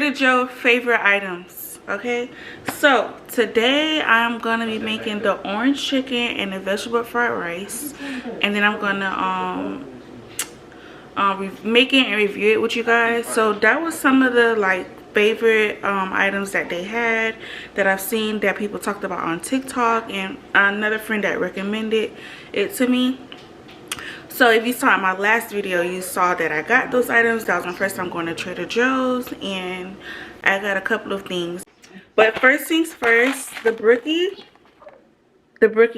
Trader Joe favorite items. Okay, so today I'm gonna be making the orange chicken and the vegetable fried rice, and then I'm gonna make it and review it with you guys. So that was some of the like favorite items that they had that I've seen that people talked about on TikTok, and another friend that recommended it to me. So if you saw in my last video, you saw that I got those items. That was my first time going to Trader Joe's, and I got a couple of things. But first things first, the brookie,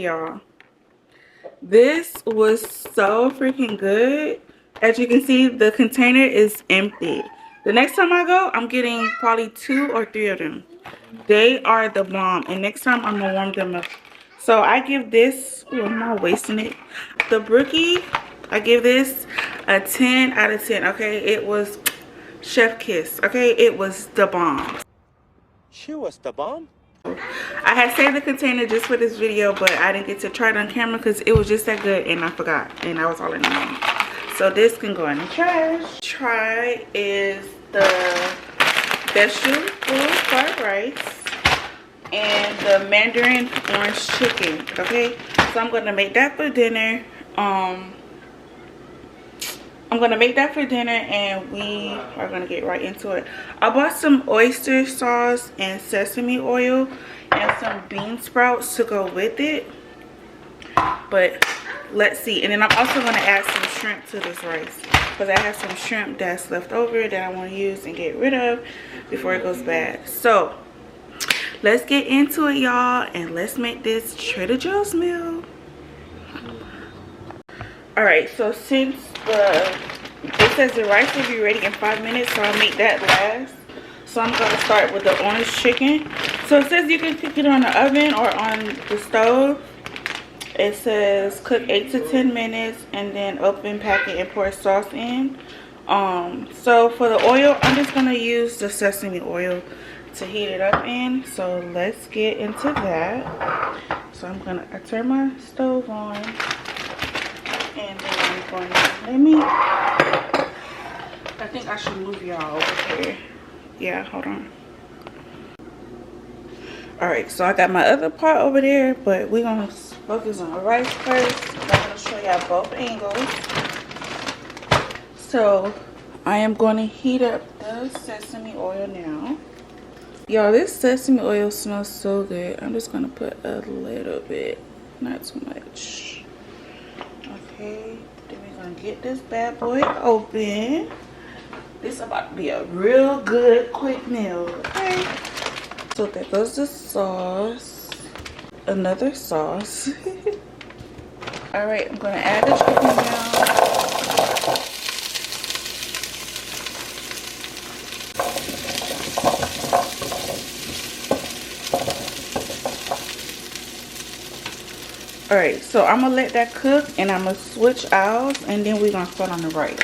y'all. This was so freaking good. As you can see, the container is empty. The next time I go, I'm getting probably 2 or 3 of them. They are the bomb, and next time I'm gonna warm them up. So I give this, oh, I'm not wasting it. The brookie, I give this a 10 out of 10. Okay, it was chef kiss. Okay, it was the bomb. She was the bomb. I had saved the container just for this video, but I didn't get to try it on camera because it was just that good, and I forgot, and I was all in the room. So this can go in the trash. Try is the vegetable fried rice and the mandarin orange chicken. Okay, so I'm gonna make that for dinner. And we are gonna get right into it. I bought some oyster sauce and sesame oil and some bean sprouts to go with it, but let's see. And then I'm also gonna add some shrimp to this rice because I have some shrimp that's left over that I want to use and get rid of before it goes bad. So let's get into it, y'all, and let's make this Trader Joe's meal. All right, so since it says the rice will be ready in 5 minutes, so I'll make that last. So I'm gonna start with the orange chicken. So it says you can cook it on the oven or on the stove. It says cook 8 to 10 minutes and then open, pack it, and pour sauce in. So for the oil, I'm just gonna use the sesame oil to heat it up in. So let's get into that. So I turn my stove on, and then I'm going to I think I should move y'all over here. Yeah, hold on. Alright, so I got my other pot over there, but we're gonna focus on the rice first. I'm gonna show y'all both angles. So I am going to heat up the sesame oil now. Y'all, this sesame oil smells so good. I'm just gonna put a little bit, not too much. Okay, then we're gonna get this bad boy open. This is about to be a real good quick meal. Okay, so there goes the sauce. Another sauce. All right, I'm gonna add the chicken now. All right, so I'm gonna let that cook, and I'm gonna switch aisles, and then we're gonna start on the rice.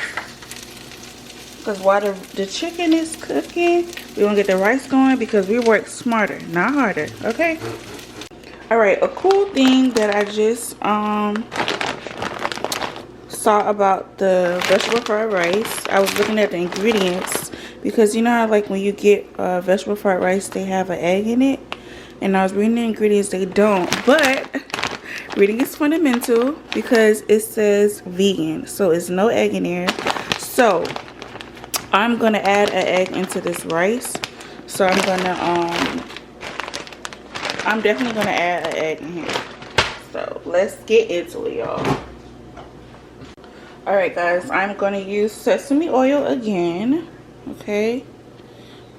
Because while the chicken is cooking, we're gonna get the rice going because we work smarter, not harder. Okay. All right, a cool thing that I just saw about the vegetable fried rice, I was looking at the ingredients, because you know how like when you get vegetable fried rice, they have an egg in it, and I was reading the ingredients, they don't, but reading is fundamental because it says vegan, so it's no egg in there. So I'm gonna add an egg into this rice. So I'm definitely gonna add an egg in here. So let's get into it, y'all. All right, guys, I'm gonna use sesame oil again. Okay,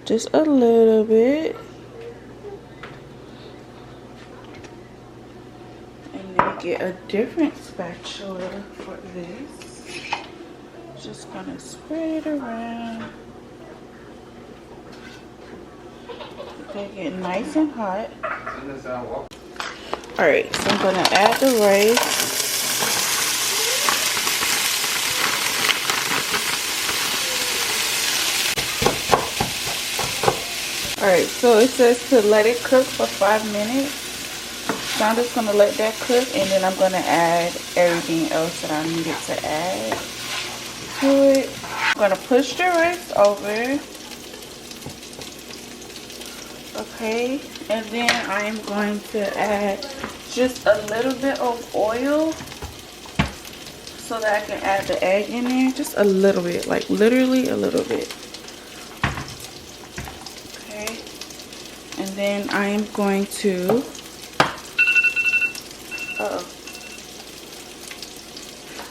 just a little bit. Get a different spatula for this. Just gonna spread it around. Okay, get nice and hot. Alright, so I'm gonna add the rice. Alright, so it says to let it cook for 5 minutes. So I'm just going to let that cook, and then I'm going to add everything else that I needed to add to it. I'm going to push the rice over. Okay, and then I am going to add just a little bit of oil so that I can add the egg in there. Just a little bit, like literally a little bit. Okay, and then I am going to,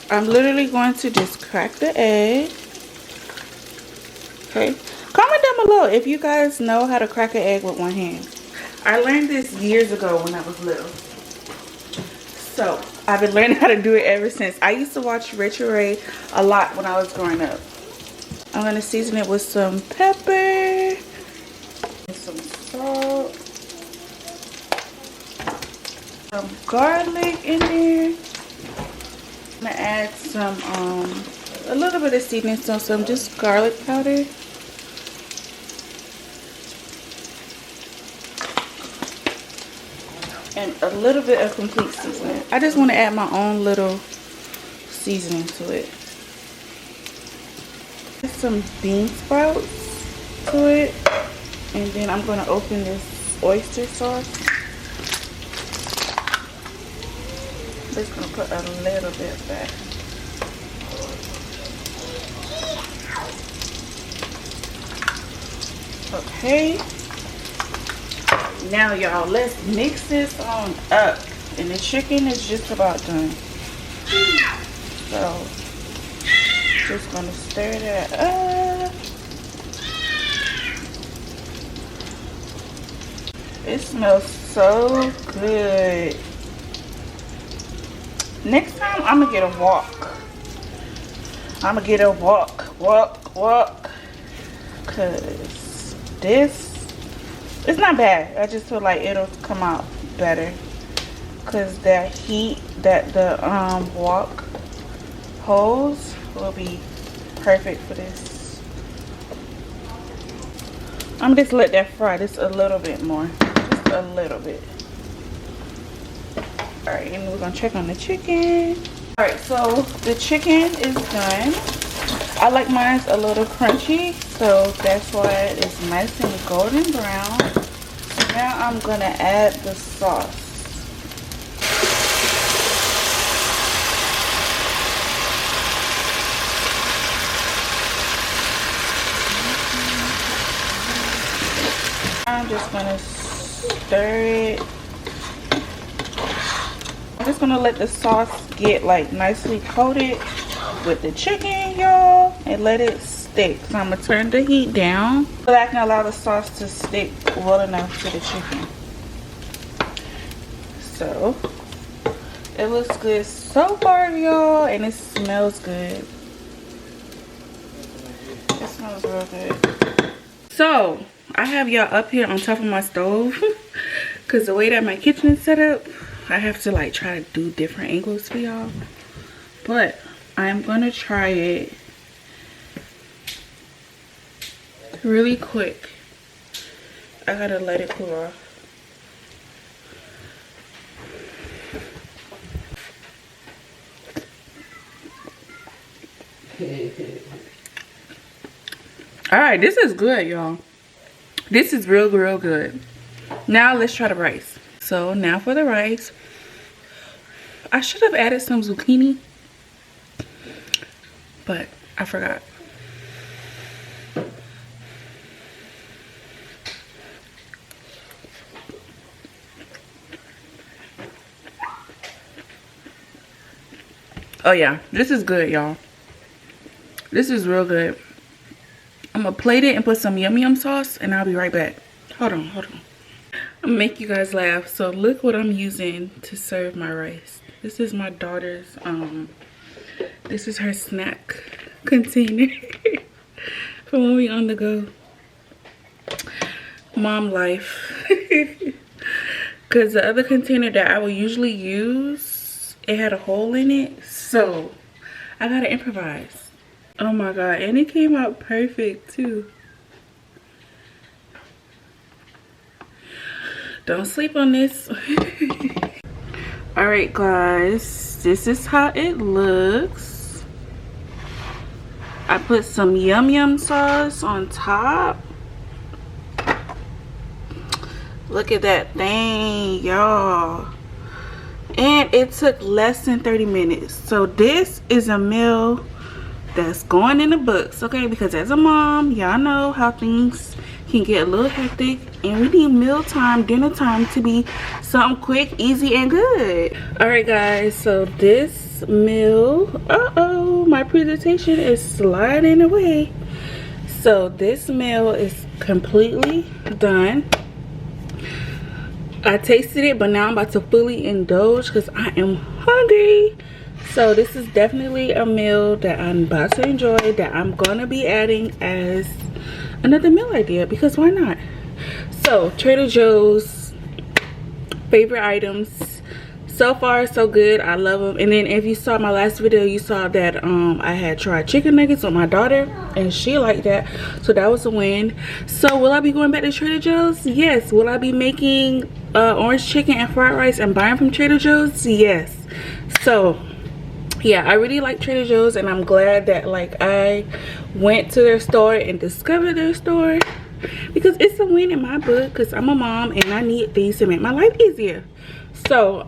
I'm literally going to just crack the egg. Okay, comment down below if you guys know how to crack an egg with one hand. I learned this years ago when I was little. So I've been learning how to do it ever since. I used to watch Rachel Ray a lot when I was growing up. I'm gonna season it with some pepper, some salt, some garlic in there. I'm gonna add some a little bit of seasoning, so some just garlic powder. And a little bit of complete seasoning. I just want to add my own little seasoning to it. Add some bean sprouts to it. And then I'm going to open this oyster sauce. Just going to put a little bit back. Okay. Now y'all, let's mix this on up. And the chicken is just about done. So just gonna stir that up. It smells so good. Next time I'm gonna get a wok. I'm gonna get a wok. Cause this, it's not bad. I just feel like it'll come out better. Cause that heat that the wok holds will be perfect for this. I'm just let that fry just a little bit more. Just a little bit. Alright, and we're gonna check on the chicken. Alright, so the chicken is done. I like mine a little crunchy, so that's why it's nice and golden brown. So now I'm gonna add the sauce. I'm just gonna stir it. I'm just gonna let the sauce get like nicely coated with the chicken, y'all, and let it stick. So I'm gonna turn the heat down so that I can allow the sauce to stick well enough to the chicken. So it looks good so far, y'all, and it smells good. It smells real good. So I have y'all up here on top of my stove because the way that my kitchen is set up, I have to like try to do different angles for y'all. But I'm gonna try it really quick. I gotta let it cool off. Alright, this is good, y'all. This is real good. Now let's try the rice. So now for the rice. I should have added some zucchini, but I forgot. Oh yeah, this is good, y'all. This is real good. I'm gonna plate it and put some yum yum sauce, and I'll be right back. Hold on. I'm gonna make you guys laugh. So look what I'm using to serve my rice. This is my daughter's, this is her snack container for when we on the go. Mom life. Because the other container that I would usually use, it had a hole in it. So I gotta improvise. Oh my god, and it came out perfect too. Don't sleep on this. Alright guys, this is how it looks. I put some yum yum sauce on top. Look at that thing, y'all. And it took less than 30 minutes. So this is a meal that's going in the books, okay? Because as a mom, y'all know how things can get a little hectic, and we need mealtime, dinner time to be something quick, easy, and good. All right, guys, so this meal, my presentation is sliding away. So this meal is completely done. I tasted it, but now I'm about to fully indulge because I am hungry. So this is definitely a meal that I'm about to enjoy, that I'm gonna be adding as another meal idea, because why not? So Trader Joe's favorite items. So far so good. I love them. And then if you saw my last video, you saw that I had tried chicken nuggets with my daughter and she liked that, so that was a win. So will I be going back to Trader Joe's? Yes. Will I be making orange chicken and fried rice and buying from Trader Joe's? Yes. So yeah, I really like Trader Joe's, and I'm glad that like I went to their store and discovered their store, because it's a win in my book, because I'm a mom and I need things to make my life easier. So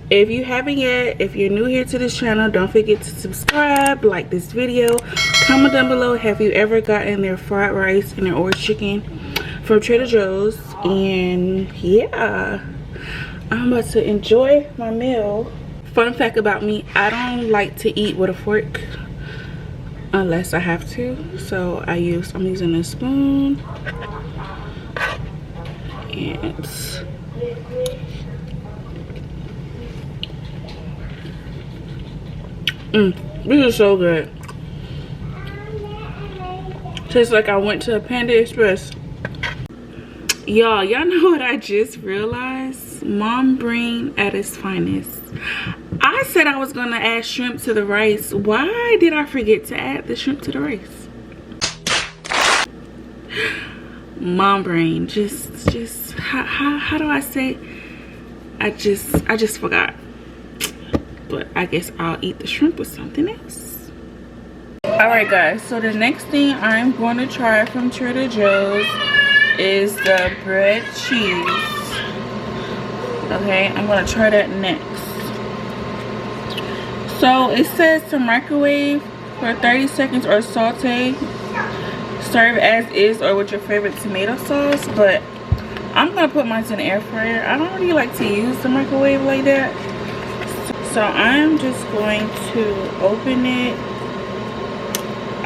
if you haven't yet, if you're new here to this channel, don't forget to subscribe, like this video, comment down below, have you ever gotten their fried rice and their orange chicken from Trader Joe's? And yeah, I'm about to enjoy my meal. Fun fact about me, I don't like to eat with a fork unless I have to, so I'm using a spoon. And this is so good. Tastes like I went to a Panda Express. Y'all know what I just realized? Mom brain at its finest. I said I was gonna add shrimp to the rice. Why did I forget to add the shrimp to the rice? Mom brain, just how do I say? I just forgot. But I guess I'll eat the shrimp with something else. Alright guys, so the next thing I'm going to try from Trader Joe's is the bread cheese. Okay, I'm going to try that next. So it says to microwave for 30 seconds or saute. Serve as is or with your favorite tomato sauce. But I'm going to put mine in the air fryer. I don't really like to use the microwave like that. So I'm just going to open it.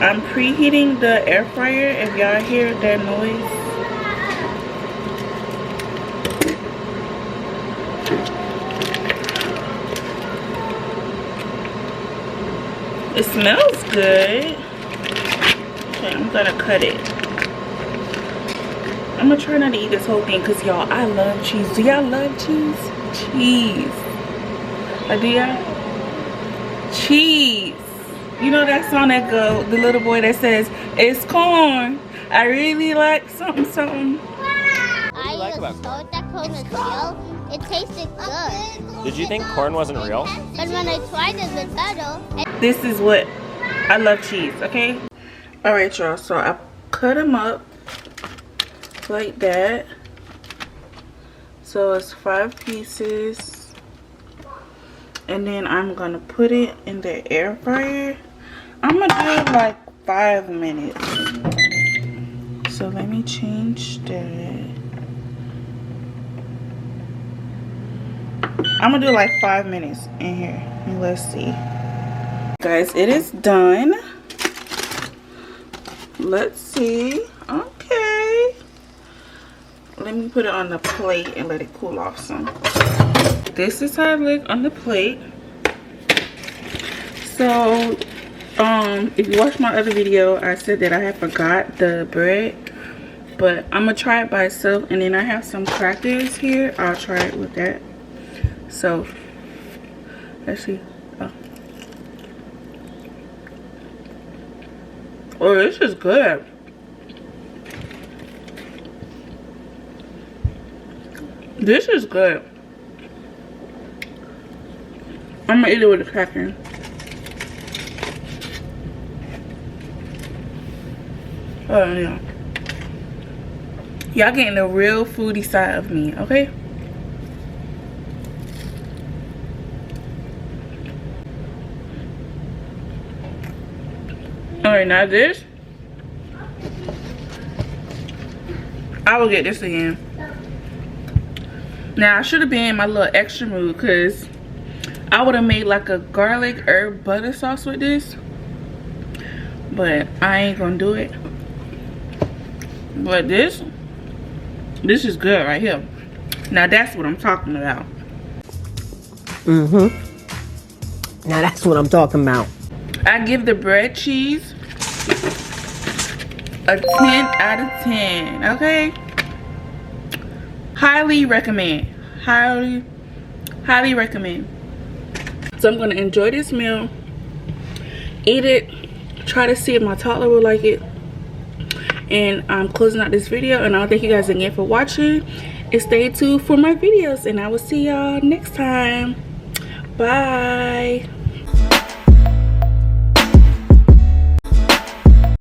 I'm preheating the air fryer, if y'all hear that noise. It smells good. Okay, I'm gonna cut it. I'm gonna try not to eat this whole thing because y'all, I love cheese. Do y'all love cheese? Cheese. Do y'all? Cheese. You know that song that go, the little boy that says, "It's corn. I really like something, something." I like was told that corn was real. It tasted good. Did you think corn wasn't real? But when I tried it with butter, This is what I love, cheese. Okay. All right, y'all. So I cut them up like that. So it's 5 pieces. And then I'm gonna put it in the air fryer. I'm gonna do like 5 minutes. So let me change that. I'm gonna do like 5 minutes in here and let's see. Guys, it is done. Let's see. Okay. Let me put it on the plate and let it cool off some. This is how it looks on the plate. So if you watched my other video, I said that I had forgot the bread, but I'm gonna try it by itself. And then I have some crackers here. I'll try it with that. So let's see. Oh, this is good. This is good. I'm gonna eat it with a cracker. Oh yeah. Y'all getting the real foodie side of me, okay? Alright, now this. I will get this again. Now, I should have been in my little extra mood because I would have made like a garlic herb butter sauce with this. But I ain't gonna do it. But this is good right here. Now, that's what I'm talking about. Now, that's what I'm talking about. I give the bread cheese a 10 out of 10, okay? Highly recommend. Highly recommend. So I'm gonna enjoy this meal, eat it, try to see if my toddler will like it, and I'm closing out this video. And I'll thank you guys again for watching, and stay tuned for my videos, and I will see y'all next time. Bye.